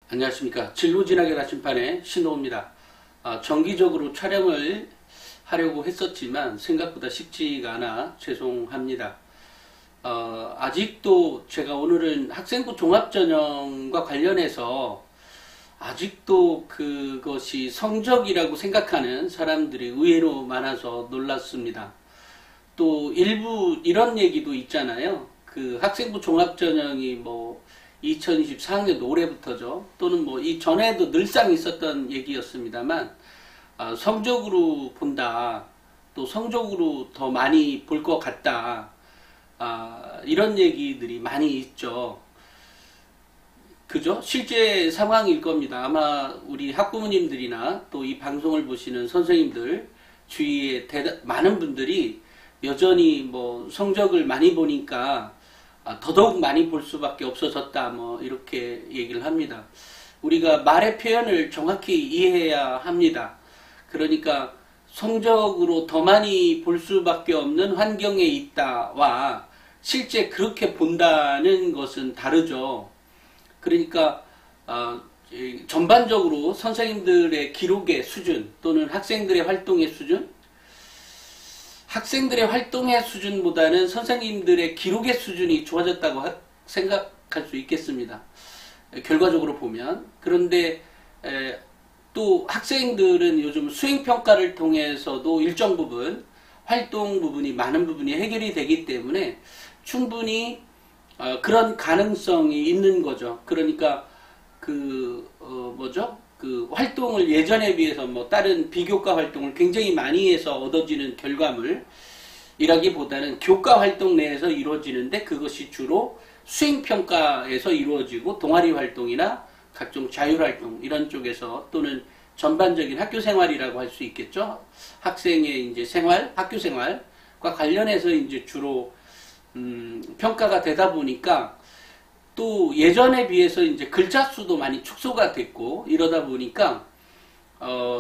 안녕하십니까. 진로진학의 나침판의 신호입니다. 정기적으로 촬영을 하려고 했었지만 생각보다 쉽지가 않아 죄송합니다. 아직도 제가 오늘은 학생부 종합전형과 관련해서 아직도 그것이 성적이라고 생각하는 사람들이 의외로 많아서 놀랐습니다. 또 일부 이런 얘기도 있잖아요. 그 학생부 종합전형이 2024학년 올해부터죠. 또는 이 전에도 늘상 있었던 얘기였습니다만, 성적으로 본다. 또 성적으로 더 많이 볼 것 같다. 이런 얘기들이 많이 있죠. 그죠? 실제 상황일 겁니다. 아마 우리 학부모님들이나 또 이 방송을 보시는 선생님들 주위에 많은 분들이 여전히 성적을 많이 보니까 더더욱 많이 볼 수밖에 없어졌다 이렇게 얘기를 합니다. 우리가 말의 표현을 정확히 이해해야 합니다. 그러니까 성적으로 더 많이 볼 수밖에 없는 환경에 있다와 실제 그렇게 본다는 것은 다르죠. 그러니까 전반적으로 선생님들의 기록의 수준 또는 학생들의 활동의 수준, 학생들의 활동의 수준보다는 선생님들의 기록의 수준이 좋아졌다고 생각할 수 있겠습니다. 결과적으로 보면. 그런데 또 학생들은 요즘 수행평가를 통해서도 일정 부분 활동 부분이 많은 부분이 해결이 되기 때문에 충분히 그런 가능성이 있는 거죠. 그러니까 그 활동을 예전에 비해서 다른 비교과 활동을 굉장히 많이 해서 얻어지는 결과물이라기보다는 교과 활동 내에서 이루어지는데 그것이 주로 수행평가에서 이루어지고 동아리 활동이나 각종 자율활동 이런 쪽에서 또는 전반적인 학교 생활이라고 할 수 있겠죠. 학생의 이제 생활, 학교 생활과 관련해서 이제 주로 평가가 되다 보니까 또 예전에 비해서 이제 글자 수도 많이 축소가 됐고 이러다 보니까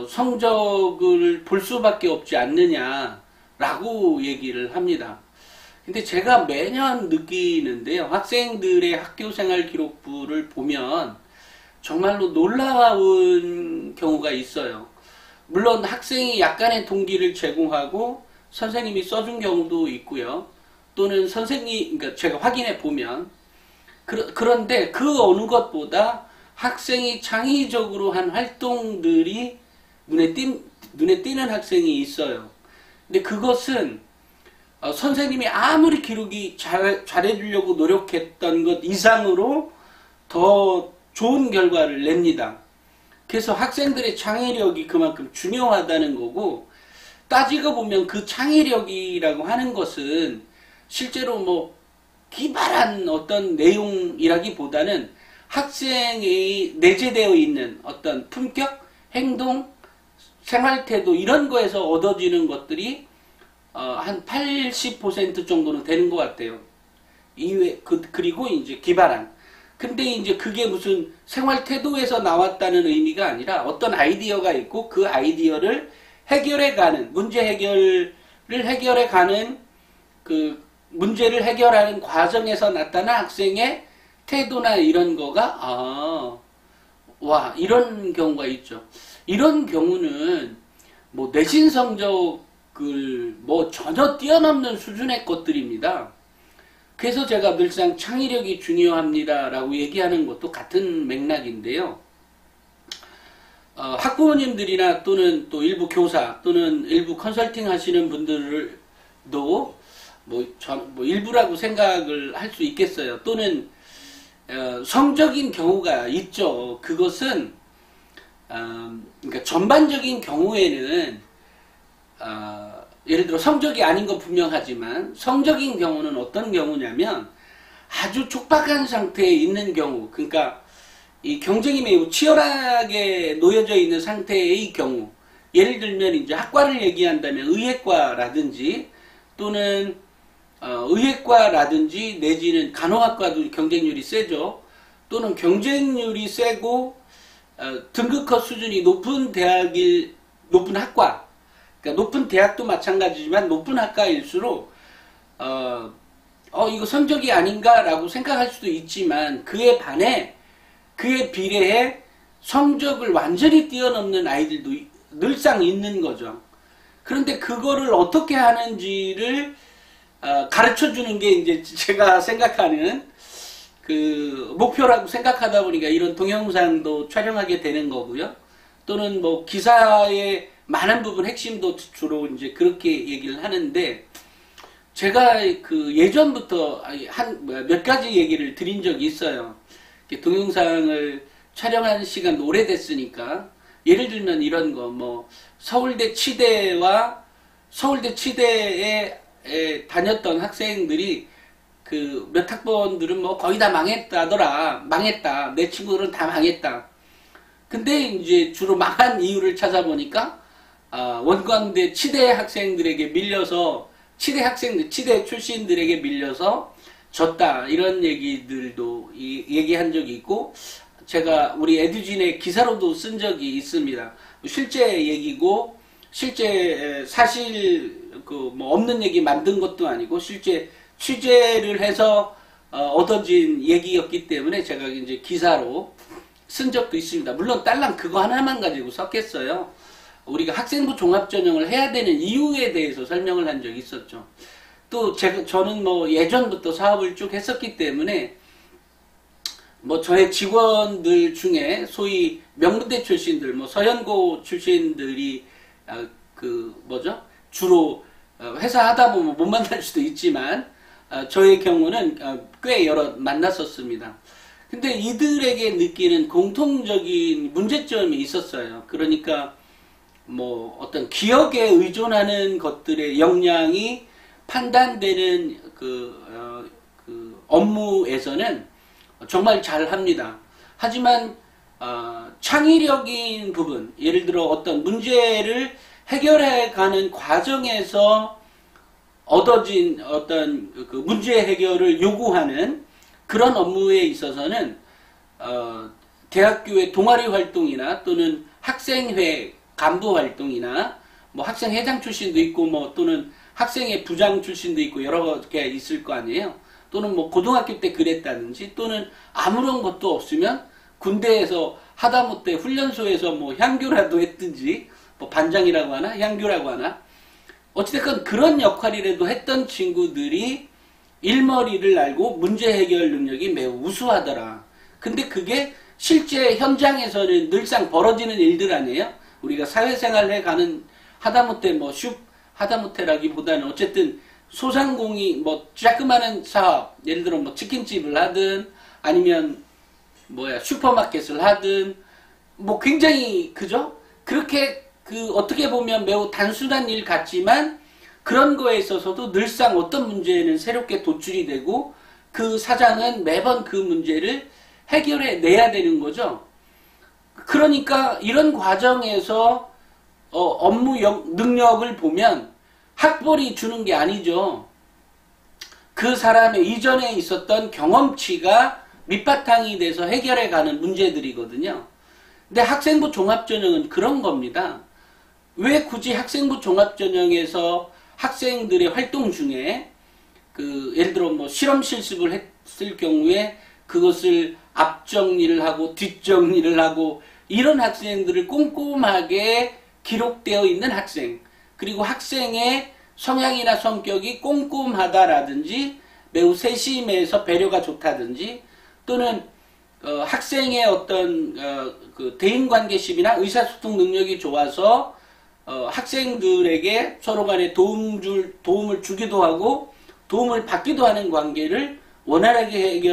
성적을 볼 수밖에 없지 않느냐라고 얘기를 합니다. 근데 제가 매년 느끼는데요. 학생들의 학교생활 기록부를 보면 정말로 놀라운 경우가 있어요. 물론 학생이 약간의 동기를 제공하고 선생님이 써준 경우도 있고요. 또는 그러니까 제가 확인해 보면 그런데 그 어느 것보다 학생이 창의적으로 한 활동들이 눈에 띄는 학생이 있어요. 근데 그것은 선생님이 아무리 기록이 잘해주려고 노력했던 것 이상으로 더 좋은 결과를 냅니다. 그래서 학생들의 창의력이 그만큼 중요하다는 거고, 따지고 보면 그 창의력이라고 하는 것은 실제로 기발한 어떤 내용이라기보다는 학생이 내재되어 있는 어떤 품격, 행동, 생활태도 이런 거에서 얻어지는 것들이 한 80% 정도는 되는 것 같아요. 그리고 이제 기발한. 근데 이제 그게 무슨 생활태도에서 나왔다는 의미가 아니라 어떤 아이디어가 있고 그 아이디어를 해결해가는, 문제를 해결하는 과정에서 나타난 학생의 태도나 이런 거가 이런 경우가 있죠. 이런 경우는 내신 성적을 전혀 뛰어넘는 수준의 것들입니다. 그래서 제가 늘상 창의력이 중요합니다라고 얘기하는 것도 같은 맥락인데요. 학부모님들이나 또는 또 일부 교사 또는 일부 컨설팅 하시는 분들도 일부라고 생각을 할 수 있겠어요. 또는 성적인 경우가 있죠. 그것은 그러니까 전반적인 경우에는 예를 들어 성적이 아닌 건 분명하지만 성적인 경우는 어떤 경우냐면 아주 촉박한 상태에 있는 경우, 그러니까 이 경쟁이 매우 치열하게 놓여져 있는 상태의 경우, 예를 들면 이제 학과를 얘기한다면 의예과라든지 또는 의예과라든지 내지는 간호학과도 경쟁률이 세죠. 또는 경쟁률이 세고 등급컷 수준이 높은 높은 학과, 그러니까 높은 대학도 마찬가지지만 높은 학과일수록 이거 성적이 아닌가라고 생각할 수도 있지만 그에 반해 그에 비례해 성적을 완전히 뛰어넘는 아이들도 늘상 있는 거죠. 그런데 그거를 어떻게 하는지를 가르쳐 주는 게 이제 제가 생각하는 그 목표라고 생각하다 보니까 이런 동영상도 촬영하게 되는 거고요. 또는 뭐 기사의 많은 부분 핵심도 주로 이제 그렇게 얘기를 하는데, 제가 그 예전부터 몇 가지 얘기를 드린 적이 있어요. 동영상을 촬영하는 시간 오래됐으니까, 예를 들면 이런 거, 뭐 서울대 치대와 서울대 치대에 다녔던 학생들이 그 몇 학번들은 뭐 거의 다 망했다더라. 망했다. 내 친구들은 다 망했다. 근데 이제 주로 망한 이유를 찾아보니까 원광대 치대 학생들에게 밀려서, 치대 출신들에게 밀려서 졌다. 이런 얘기들도 얘기한 적이 있고, 제가 우리 에듀진의 기사로도 쓴 적이 있습니다. 실제 얘기고, 실제 사실 그 뭐 없는 얘기 만든 것도 아니고 실제 취재를 해서 얻어진 얘기였기 때문에 제가 이제 기사로 쓴 적도 있습니다. 물론 딸랑 그거 하나만 가지고 썼겠어요. 우리가 학생부 종합전형을 해야 되는 이유에 대해서 설명을 한 적이 있었죠. 또 저는 뭐 예전부터 사업을 쭉 했었기 때문에 뭐 저의 직원들 중에 소위 명문대 출신들, 뭐 서현고 출신들이 주로 회사 하다 보면 못 만날 수도 있지만 저의 경우는 꽤 여러 만났었습니다. 근데 이들에게 느끼는 공통적인 문제점이 있었어요. 그러니까 뭐 어떤 기억에 의존하는 것들의 역량이 판단되는 그 업무에서는 정말 잘합니다. 하지만 창의력인 부분, 예를 들어 어떤 문제를 해결해가는 과정에서 얻어진 어떤 그 문제 해결을 요구하는 그런 업무에 있어서는 대학교의 동아리 활동이나 또는 학생회 간부 활동이나 뭐 학생회장 출신도 있고 뭐 또는 학생회 부장 출신도 있고 여러 개 있을 거 아니에요. 또는 뭐 고등학교 때 그랬다든지, 또는 아무런 것도 없으면 군대에서 하다못해 훈련소에서 뭐 향교라도 했든지, 뭐 반장이라고 하나 향교라고 하나, 어찌됐건 그런 역할이라도 했던 친구들이 일머리를 알고 문제 해결 능력이 매우 우수하더라. 근데 그게 실제 현장에서는 늘상 벌어지는 일들 아니에요? 우리가 사회생활 해가는 하다못해 하다못해라기보다는 어쨌든 소상공인 뭐 자그마한 사업, 예를 들어 뭐 치킨집을 하든 아니면 슈퍼마켓을 하든 뭐 굉장히 그죠? 그렇게 어떻게 보면 매우 단순한 일 같지만 그런 거에 있어서도 늘상 어떤 문제는 새롭게 도출이 되고 그 사장은 매번 그 문제를 해결해 내야 되는 거죠. 그러니까 이런 과정에서 업무 능력을 보면 학벌이 주는 게 아니죠. 그 사람의 이전에 있었던 경험치가 밑바탕이 돼서 해결해가는 문제들이거든요. 근데 학생부 종합전형은 그런 겁니다. 왜 굳이 학생부 종합전형에서 학생들의 활동 중에 예를 들어 뭐 실험 실습을 했을 경우에 그것을 앞정리를 하고 뒷정리를 하고 이런 학생들을 꼼꼼하게 기록되어 있는 학생, 그리고 학생의 성향이나 성격이 꼼꼼하다라든지 매우 세심해서 배려가 좋다든지, 또는 학생의 어떤 그 대인관계심이나 의사소통 능력이 좋아서 학생들에게 서로 간에 도움을 주기도 하고 도움을 받기도 하는 관계를 원활하게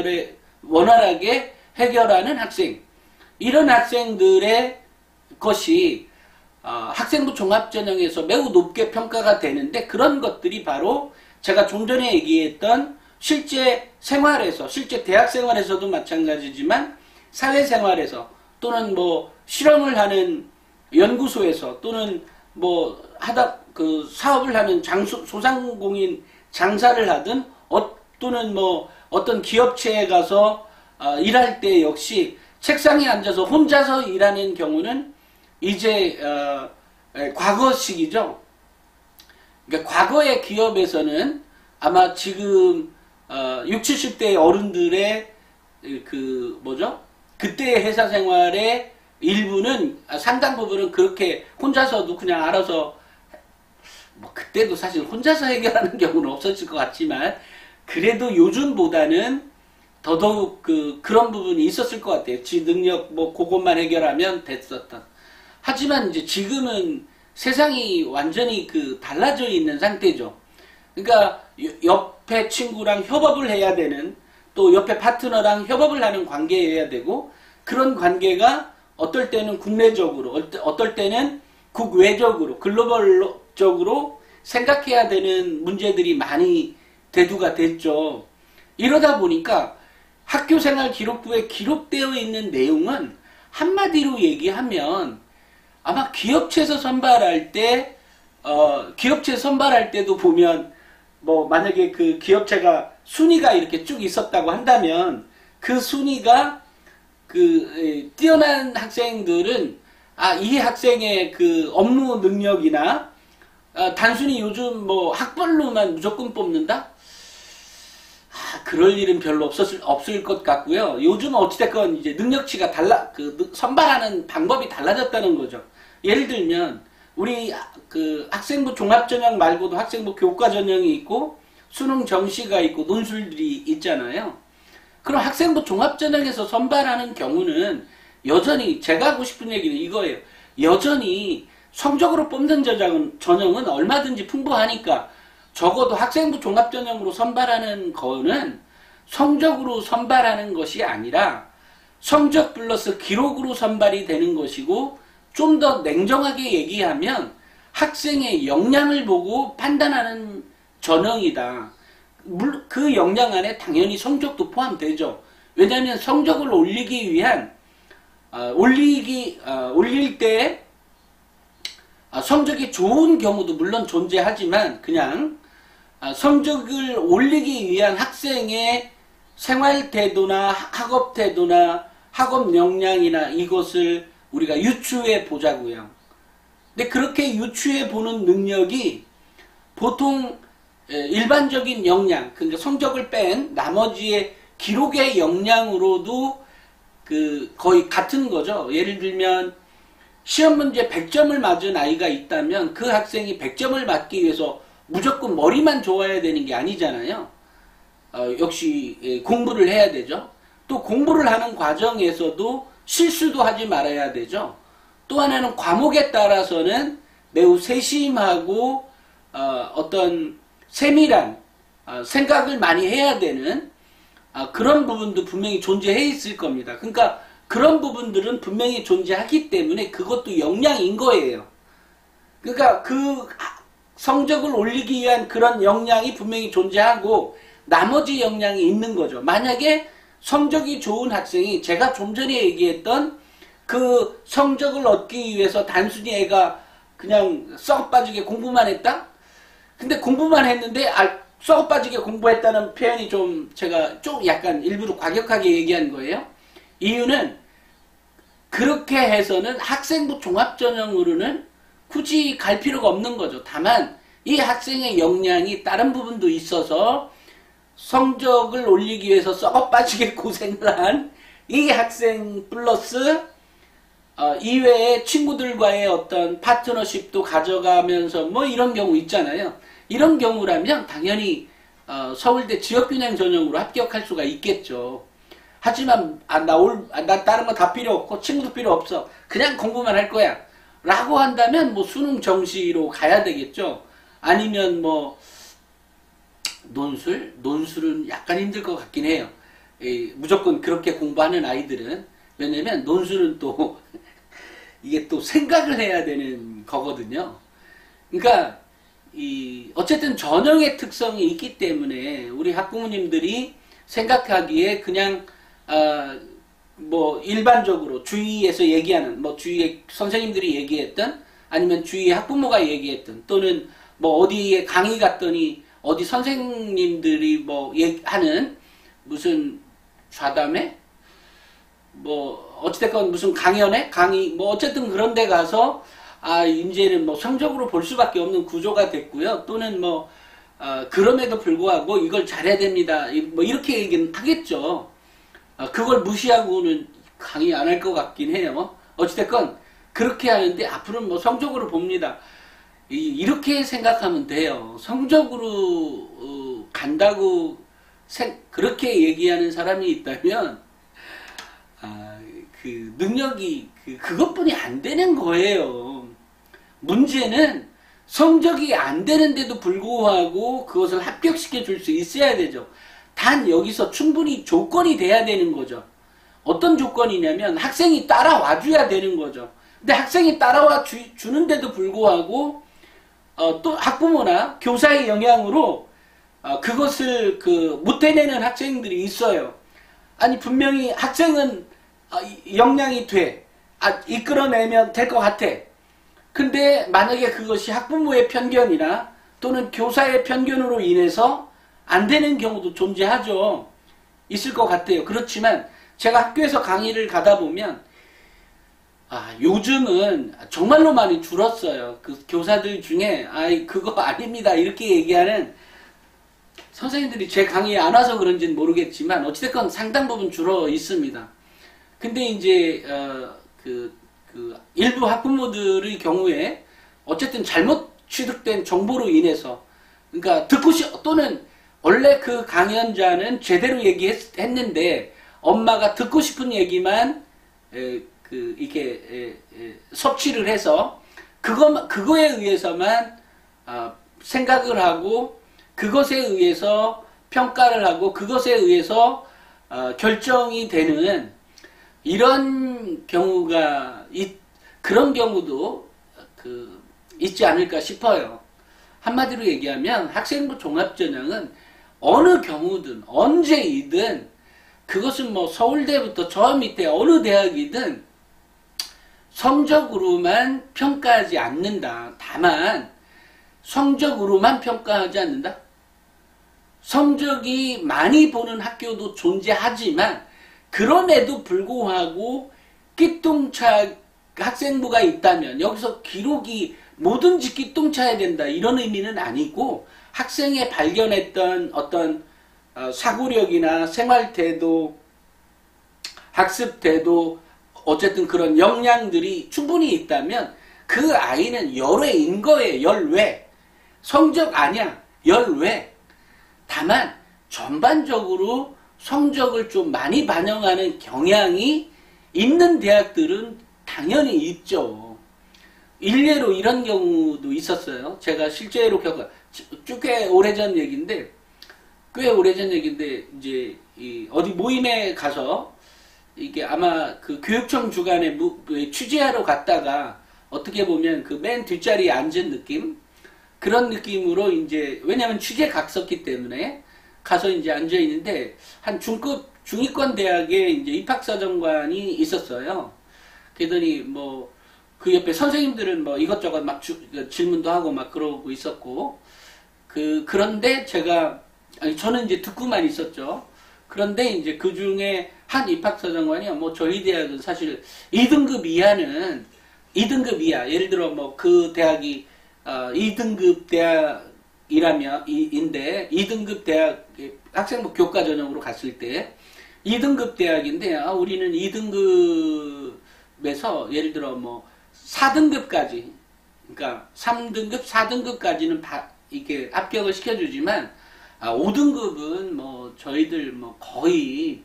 해결하는 학생, 이런 학생들의 것이 학생부 종합전형에서 매우 높게 평가가 되는데, 그런 것들이 바로 제가 좀 전에 얘기했던 실제 생활에서, 실제 대학 생활에서도 마찬가지지만 사회생활에서 또는 뭐 실험을 하는 연구소에서 또는 뭐 사업을 하는 소상공인 장사를 하든 또는 뭐 어떤 기업체에 가서 일할 때 역시 책상에 앉아서 혼자서 일하는 경우는 이제 과거식이죠. 그러니까 과거의 기업에서는 아마 지금 60, 70대 어른들의 그 그때의 회사 생활의 일부는 상당 부분은 그렇게 혼자서도 그냥 알아서 뭐 그때도 사실 혼자서 해결하는 경우는 없었을 것 같지만 그래도 요즘보다는 더더욱 그런 부분이 있었을 것 같아요. 지 능력 뭐 그것만 해결하면 됐었던. 하지만 이제 지금은 세상이 완전히 달라져 있는 상태죠. 그러니까 옆에 친구랑 협업을 해야 되는, 또 옆에 파트너랑 협업을 하는 관계여야 되고, 그런 관계가 어떨 때는 국내적으로, 어떨 때는 국외적으로, 글로벌적으로 생각해야 되는 문제들이 많이 대두가 됐죠. 이러다 보니까 학교생활 기록부에 기록되어 있는 내용은 한마디로 얘기하면 아마 기업체에서 선발할 때, 기업체 선발할 때도 보면 뭐 만약에 그 기업체가 순위가 이렇게 쭉 있었다고 한다면 그 순위가 뛰어난 학생들은 이 학생의 그 업무 능력이나 단순히 요즘 뭐 학벌로만 무조건 뽑는다? 그럴 일은 별로 없을 것 같고요. 요즘 어찌됐건 이제 능력치가 선발하는 방법이 달라졌다는 거죠. 예를 들면, 우리 학생부 종합전형 말고도 학생부 교과전형이 있고, 수능 정시가 있고, 논술들이 있잖아요. 그럼 학생부 종합전형에서 선발하는 경우는 여전히, 제가 하고 싶은 얘기는 이거예요. 여전히 성적으로 뽑는 전형은 얼마든지 풍부하니까, 적어도 학생부 종합전형으로 선발하는 거는 성적으로 선발하는 것이 아니라 성적 플러스 기록으로 선발이 되는 것이고, 좀 더 냉정하게 얘기하면 학생의 역량을 보고 판단하는 전형이다. 그 역량 안에 당연히 성적도 포함되죠. 왜냐하면 성적을 올리기 위한 올릴 때 성적이 좋은 경우도 물론 존재하지만 그냥 성적을 올리기 위한 학생의 생활 태도나 학업 태도나 학업 역량이나 이것을 우리가 유추해 보자고요. 근데 그렇게 유추해 보는 능력이 보통 일반적인 역량, 그러니까 성적을 뺀 나머지의 기록의 역량으로도 거의 같은 거죠. 예를 들면 시험 문제 100점을 맞은 아이가 있다면 그 학생이 100점을 맞기 위해서 무조건 머리만 좋아야 되는 게 아니잖아요. 역시 공부를 해야 되죠. 또 공부를 하는 과정에서도 실수도 하지 말아야 되죠. 또 하나는 과목에 따라서는 매우 세심하고 어떤 세밀한 생각을 많이 해야 되는 그런 부분도 분명히 존재해 있을 겁니다. 그러니까 그런 부분들은 분명히 존재하기 때문에 그것도 역량인 거예요. 그러니까 그 성적을 올리기 위한 그런 역량이 분명히 존재하고 나머지 역량이 있는 거죠. 만약에 성적이 좋은 학생이 제가 좀 전에 얘기했던 그 성적을 얻기 위해서 단순히 애가 그냥 썩 빠지게 공부만 했다? 근데 공부만 했는데 썩 빠지게 공부했다는 표현이 제가 약간 일부러 과격하게 얘기한 거예요. 이유는 그렇게 해서는 학생부 종합전형으로는 굳이 갈 필요가 없는 거죠. 다만 이 학생의 역량이 다른 부분도 있어서 성적을 올리기 위해서 썩어 빠지게 고생을 한 이 학생 플러스 이외에 친구들과의 어떤 파트너십도 가져가면서 뭐 이런 경우 있잖아요. 이런 경우라면 당연히 서울대 지역균형 전형으로 합격할 수가 있겠죠. 하지만 나 다른 거 다 필요 없고 친구도 필요 없어. 그냥 공부만 할 거야. 라고 한다면 뭐 수능 정시로 가야 되겠죠. 아니면 뭐 논술은 약간 힘들 것 같긴 해요. 무조건 그렇게 공부하는 아이들은. 왜냐면 논술은 또 이게 또 생각을 해야 되는 거거든요. 그러니까 어쨌든 전형의 특성이 있기 때문에 우리 학부모님들이 생각하기에 그냥 뭐 일반적으로 주위에서 얘기하는 뭐 주위에 선생님들이 얘기했던 아니면 주위에 학부모가 얘기했던 또는 뭐 어디에 강의 갔더니 어디 선생님들이 뭐 하는 무슨 좌담회 뭐 어찌됐건 무슨 강연회 강의 뭐 어쨌든 그런 데 가서 이제는 뭐 성적으로 볼 수밖에 없는 구조가 됐고요. 또는 뭐 그럼에도 불구하고 이걸 잘해야 됩니다. 뭐 이렇게 얘기는 하겠죠. 그걸 무시하고는 강의 안 할 것 같긴 해요. 어찌됐건 그렇게 하는데 앞으로는 뭐 성적으로 봅니다. 이렇게 생각하면 돼요. 성적으로 간다고 그렇게 얘기하는 사람이 있다면 그 능력이 그것뿐이 안 되는 거예요. 문제는 성적이 안 되는데도 불구하고 그것을 합격시켜 줄 수 있어야 되죠. 단 여기서 충분히 조건이 돼야 되는 거죠. 어떤 조건이냐면 학생이 따라와 줘야 되는 거죠. 근데 학생이 따라와 주는데도 불구하고 또 학부모나 교사의 영향으로 그것을 못 해내는 학생들이 있어요. 아니 분명히 학생은 역량이 돼. 이끌어내면 될 것 같아. 근데 만약에 그것이 학부모의 편견이나 또는 교사의 편견으로 인해서 안 되는 경우도 존재하죠. 있을 것 같아요. 그렇지만 제가 학교에서 강의를 가다 보면 요즘은 정말로 많이 줄었어요. 그 교사들 중에 그거 아닙니다 이렇게 얘기하는 선생님들이 제 강의에 안 와서 그런지는 모르겠지만 어찌됐건 상당 부분 줄어 있습니다. 근데 이제 일부 학부모들의 경우에 어쨌든 잘못 취득된 정보로 인해서 그러니까 또는 원래 그 강연자는 제대로 얘기했는데 엄마가 듣고 싶은 얘기만 이렇게 섭취를 해서 그거에 의해서만 생각을 하고 그것에 의해서 평가를 하고 그것에 의해서 결정이 되는 이런 경우가 그런 경우도 있지 않을까 싶어요. 한마디로 얘기하면 학생부 종합전형은 어느 경우든 언제이든 그것은 뭐 서울대부터 저 밑에 어느 대학이든 성적으로만 평가하지 않는다. 다만 성적으로만 평가하지 않는다. 성적이 많이 보는 학교도 존재하지만 그럼에도 불구하고 끼똥차 학생부가 있다면 여기서 기록이 뭐든지 끼똥차야 된다 이런 의미는 아니고 학생이 발견했던 어떤 사고력이나 생활태도, 학습태도 어쨌든 그런 역량들이 충분히 있다면 그 아이는 열외인 거예요. 열외. 성적 아니야. 열외. 다만 전반적으로 성적을 좀 많이 반영하는 경향이 있는 대학들은 당연히 있죠. 일례로 이런 경우도 있었어요. 제가 실제로 꽤 오래전 얘기인데 이제 어디 모임에 가서 이게 아마 그 교육청 주관에 취재하러 갔다가 어떻게 보면 그 맨 뒷자리에 앉은 느낌 그런 느낌으로 이제 왜냐면 취재 갔었기 때문에 가서 이제 앉아 있는데 한 중위권 대학에 이제 입학사정관이 있었어요. 그러더니 뭐 그 옆에 선생님들은 뭐 이것저것 막 질문도 하고 막 그러고 있었고 그런데 저는 이제 듣고만 있었죠. 그런데 이제 그 중에 한 입학사정관이 뭐 저희 대학은 사실 2등급 이하는 2등급 이하 예를 들어 뭐 그 대학이 2등급 대학이라면 인데 2등급 대학 학생부 교과 전형으로 갔을 때 2등급 대학인데 우리는 2등급에서 예를 들어 뭐 4등급까지 그러니까 3등급 4등급까지는 이렇게 합격을 시켜주지만 5등급은 뭐 저희들 뭐 거의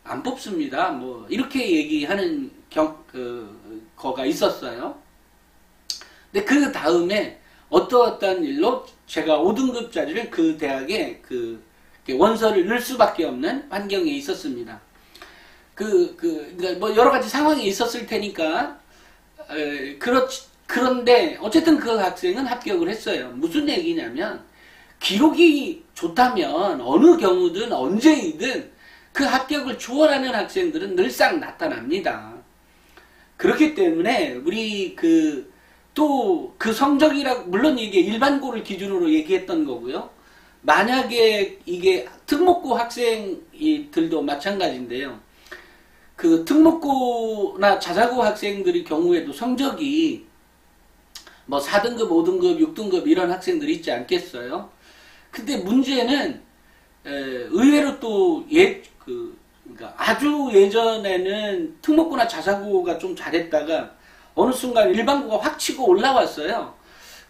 안 뽑습니다. 뭐 이렇게 얘기하는 거가 있었어요. 근데 그 다음에 어떠한 일로 제가 5등급짜리를 그 대학에 원서를 넣을 수밖에 없는 환경에 있었습니다. 그러니까 뭐 여러 가지 상황이 있었을 테니까 그런데 어쨌든 그 학생은 합격을 했어요. 무슨 얘기냐면 기록이 좋다면 어느 경우든 언제이든 그 합격을 초월하는 학생들은 늘상 나타납니다. 그렇기 때문에 우리 또 그 성적이라 물론 이게 일반고를 얘기했던 거고요. 만약에 이게 특목고 학생들도 마찬가지인데요. 그 특목고나 자사고 학생들의 경우에도 성적이 뭐 4등급, 5등급, 6등급 이런 학생들이 있지 않겠어요? 근데 문제는 의외로 또 그러니까 아주 예전에는 특목고나 자사고가 좀 잘했다가 어느 순간 일반고가 확 치고 올라왔어요.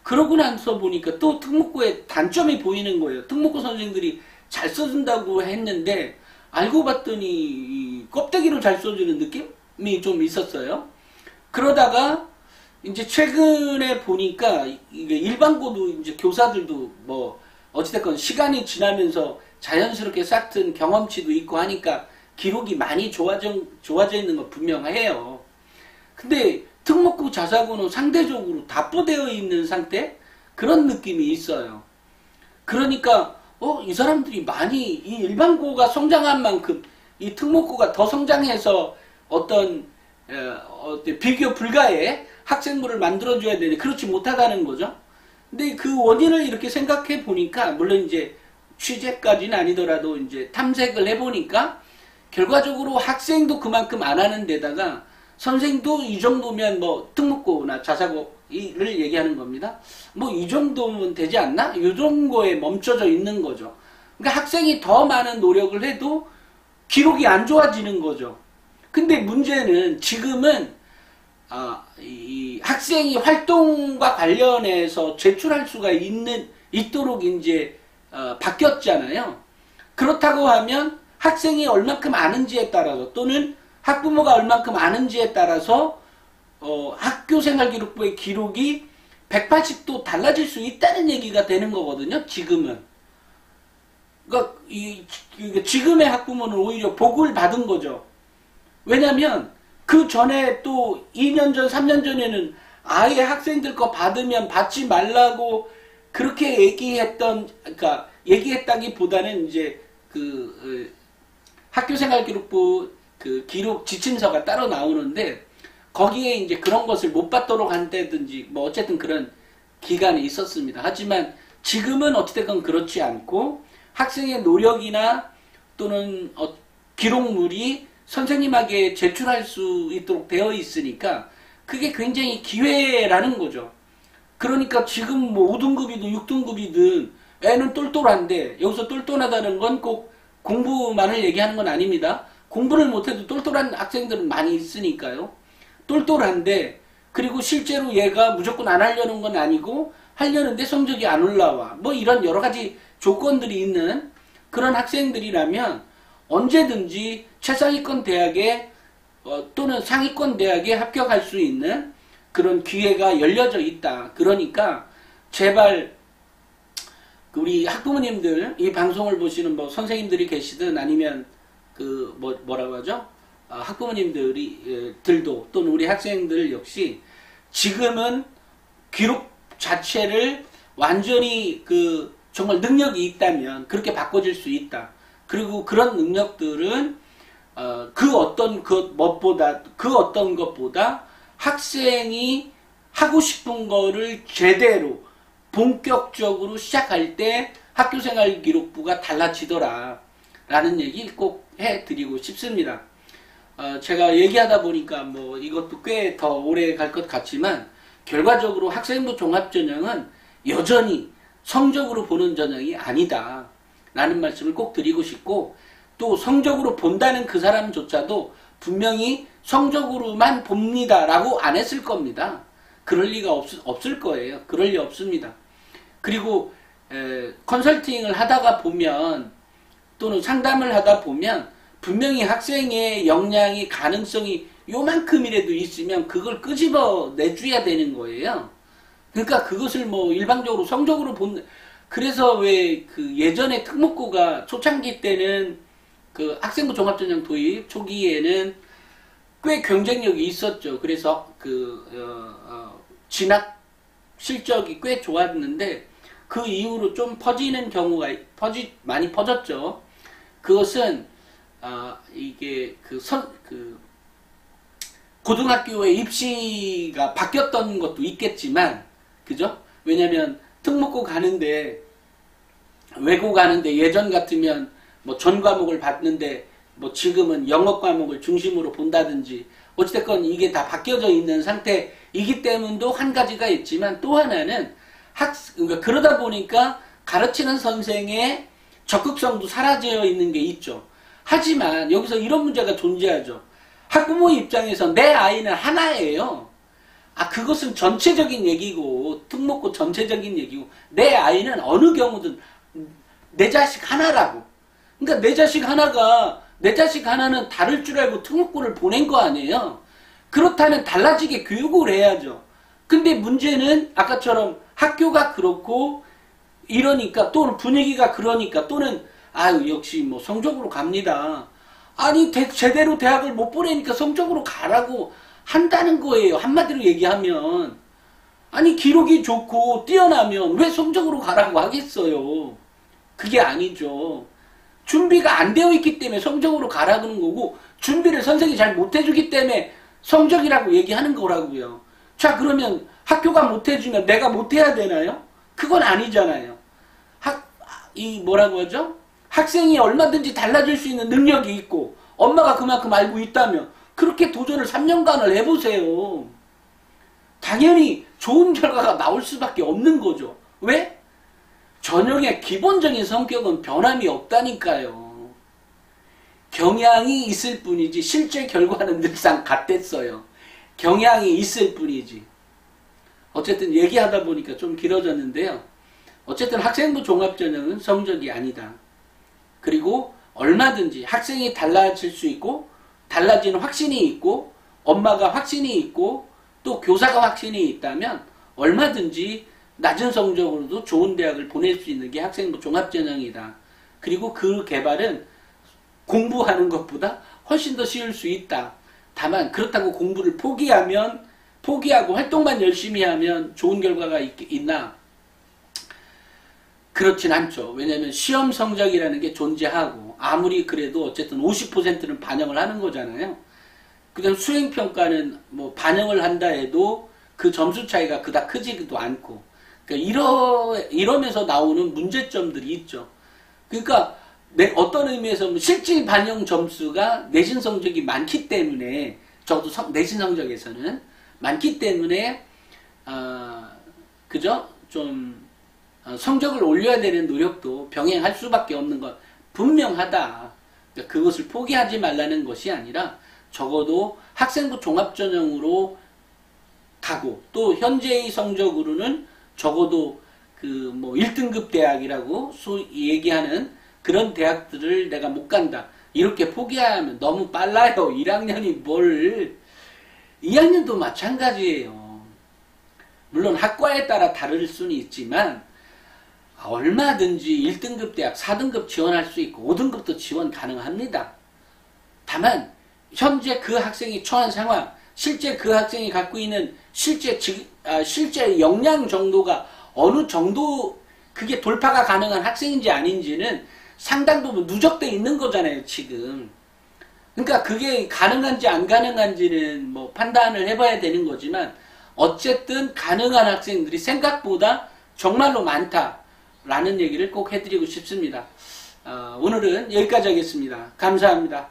그러고 나서 보니까 또 특목고의 단점이 보이는 거예요. 특목고 선생들이 잘 써준다고 했는데 알고 봤더니 이 껍데기로 잘 써주는 느낌이 좀 있었어요. 그러다가 이제 최근에 보니까 이게 일반고도 이제 교사들도 뭐 어찌됐건 시간이 지나면서 자연스럽게 쌓든 경험치도 있고 하니까 기록이 많이 좋아져 있는 건 분명해요. 근데 특목고 자사고는 상대적으로 답보되어 있는 상태? 그런 느낌이 있어요. 그러니까 이 사람들이 많이 이 일반고가 성장한 만큼 이 특목고가 더 성장해서 어떤 비교 불가의 학생부를 만들어줘야 되는데 그렇지 못하다는 거죠. 근데 그 원인을 이렇게 생각해 보니까 물론 이제 취재까지는 아니더라도 이제 탐색을 해보니까 결과적으로 학생도 그만큼 안 하는 데다가 선생도 이 정도면 뭐 특목고나 자사고를 얘기하는 겁니다. 뭐 이 정도면 되지 않나? 이 정도에 멈춰져 있는 거죠. 그러니까 학생이 더 많은 노력을 해도 기록이 안 좋아지는 거죠. 근데 문제는 지금은 이 학생이 활동과 관련해서 제출할 수가 있도록 이제 바뀌었잖아요. 그렇다고 하면 학생이 얼만큼 아는지에 따라서 또는 학부모가 얼만큼 아는지에 따라서 학교생활기록부의 기록이 180도 달라질 수 있다는 얘기가 되는 거거든요. 지금은. 그러니까 지금의 학부모는 오히려 복을 받은 거죠. 왜냐하면 그 전에 또 2년 전, 3년 전에는 아예 학생들 거 받으면 받지 말라고 그렇게 그러니까 얘기했다기보다는 이제 학교생활기록부 기록 지침서가 따로 나오는데 거기에 이제 그런 것을 못 받도록 한다든지 뭐 어쨌든 그런 기간이 있었습니다. 하지만 지금은 어찌됐건 그렇지 않고 학생의 노력이나 또는 기록물이 선생님에게 제출할 수 있도록 되어 있으니까 그게 굉장히 기회라는 거죠. 그러니까 지금 뭐 5등급이든 6등급이든 애는 똘똘한데 여기서 똘똘하다는 건 꼭 공부만을 얘기하는 건 아닙니다. 공부를 못해도 똘똘한 학생들은 많이 있으니까요. 똘똘한데 그리고 실제로 얘가 무조건 안 하려는 건 아니고 하려는데 성적이 안 올라와. 뭐 이런 여러 가지 조건들이 있는 그런 학생들이라면 언제든지 최상위권 대학에 또는 상위권 대학에 합격할 수 있는 그런 기회가 열려져 있다. 그러니까 제발 우리 학부모님들 이 방송을 보시는 뭐 선생님들이 계시든 아니면 뭐라고 하죠? 학부모님들도 또는 우리 학생들 역시 지금은 기록 자체를 완전히 정말 능력이 있다면 그렇게 바꿔줄 수 있다. 그리고 그런 능력들은 그 어떤 것보다 학생이 하고 싶은 거를 제대로 본격적으로 시작할 때 학교생활기록부가 달라지더라 라는 얘기 꼭 해드리고 싶습니다. 제가 얘기하다 보니까 뭐 이것도 꽤 더 오래 갈 것 같지만 결과적으로 학생부 종합전형은 여전히 성적으로 보는 전형이 아니다 라는 말씀을 꼭 드리고 싶고, 또 성적으로 본다는 그 사람조차도 분명히 성적으로만 봅니다 라고 안 했을 겁니다. 그럴 리가 없을 거예요. 그럴 리 없습니다. 그리고 컨설팅을 하다가 보면 또는 상담을 하다 보면 분명히 학생의 역량이 가능성이 요만큼이라도 있으면 그걸 끄집어 내줘야 되는 거예요. 그러니까 그것을 뭐 일방적으로 성적으로 그래서 왜 예전에 특목고가 초창기 때는 학생부 종합전형 도입 초기에는 꽤 경쟁력이 있었죠. 그래서 진학 실적이 꽤 좋았는데 그 이후로 좀 퍼지는 경우가 많이 퍼졌죠. 그것은 이게 고등학교의 입시가 바뀌었던 것도 있겠지만, 그죠? 왜냐면 특목고 가는데 외고 가는데 예전 같으면 뭐 전 과목을 봤는데 뭐 지금은 영어 과목을 중심으로 본다든지 어찌됐건 이게 다 바뀌어져 있는 상태이기 때문도 한 가지가 있지만, 또 하나는 그러니까 그러다 보니까 가르치는 선생의 적극성도 사라져 있는 게 있죠. 하지만 여기서 이런 문제가 존재하죠. 학부모 입장에서 내 아이는 하나예요. 그것은 전체적인 얘기고, 특목고 전체적인 얘기고, 내 아이는 어느 경우든 내 자식 하나라고. 그러니까 내 자식 하나는 다를 줄 알고 특목고를 보낸 거 아니에요. 그렇다면 달라지게 교육을 해야죠. 근데 문제는 아까처럼 학교가 그렇고 이러니까, 또는 분위기가 그러니까, 또는 역시 뭐 성적으로 갑니다. 제대로 대학을 못 보내니까 성적으로 가라고 한다는 거예요. 한마디로 얘기하면. 기록이 좋고 뛰어나면 왜 성적으로 가라고 하겠어요. 그게 아니죠. 준비가 안 되어 있기 때문에 성적으로 가라는 거고, 준비를 선생님이 잘 못해주기 때문에 성적이라고 얘기하는 거라고요. 자, 그러면 학교가 못해주면 내가 못해야 되나요? 그건 아니잖아요. 뭐라고 하죠? 학생이 얼마든지 달라질 수 있는 능력이 있고, 엄마가 그만큼 알고 있다면, 그렇게 도전을 3년간을 해보세요. 당연히 좋은 결과가 나올 수밖에 없는 거죠. 왜? 전형의 기본적인 성격은 변함이 없다니까요. 경향이 있을 뿐이지 실제 결과는 늘상 같댔어요. 경향이 있을 뿐이지. 어쨌든 얘기하다 보니까 좀 길어졌는데요. 어쨌든 학생부 종합전형은 성적이 아니다. 그리고 얼마든지 학생이 달라질 수 있고, 달라지는 확신이 있고, 엄마가 확신이 있고, 또 교사가 확신이 있다면 얼마든지 낮은 성적으로도 좋은 대학을 보낼 수 있는 게 학생부 종합전형이다. 그리고 그 개발은 공부하는 것보다 훨씬 더 쉬울 수 있다. 다만 그렇다고 공부를 포기하고 활동만 열심히 하면 좋은 결과가 있나? 그렇진 않죠. 왜냐하면 시험 성적이라는 게 존재하고, 아무리 그래도 어쨌든 50%는 반영을 하는 거잖아요. 그다음 수행평가는 뭐 반영을 한다 해도 그 점수 차이가 그닥 크지도 않고, 그러니까 이러면서 나오는 문제점들이 있죠. 그러니까 어떤 의미에서 실질 반영 점수가 내신 성적이 많기 때문에, 적어도 내신 성적에서는 많기 때문에 그죠? 좀 성적을 올려야 되는 노력도 병행할 수밖에 없는 건 분명하다. 그러니까 그것을 포기하지 말라는 것이 아니라 적어도 학생부 종합전형으로 가고, 또 현재의 성적으로는 적어도 그 뭐 1등급 대학이라고 얘기하는 그런 대학들을 내가 못 간다, 이렇게 포기하면 너무 빨라요. 1학년이 뭘, 2학년도 마찬가지예요. 물론 학과에 따라 다를 수는 있지만 얼마든지 1등급 대학 4등급 지원할 수 있고 5등급도 지원 가능합니다. 다만 현재 그 학생이 처한 상황, 실제 그 학생이 갖고 있는 실제 역량 정도가 어느 정도 그게 돌파가 가능한 학생인지 아닌지는 상당 부분 누적돼 있는 거잖아요, 지금. 그러니까 그게 가능한지 안 가능한지는 뭐 판단을 해봐야 되는 거지만, 어쨌든 가능한 학생들이 생각보다 정말로 많다라는 얘기를 꼭 해드리고 싶습니다. 오늘은 여기까지 하겠습니다. 감사합니다.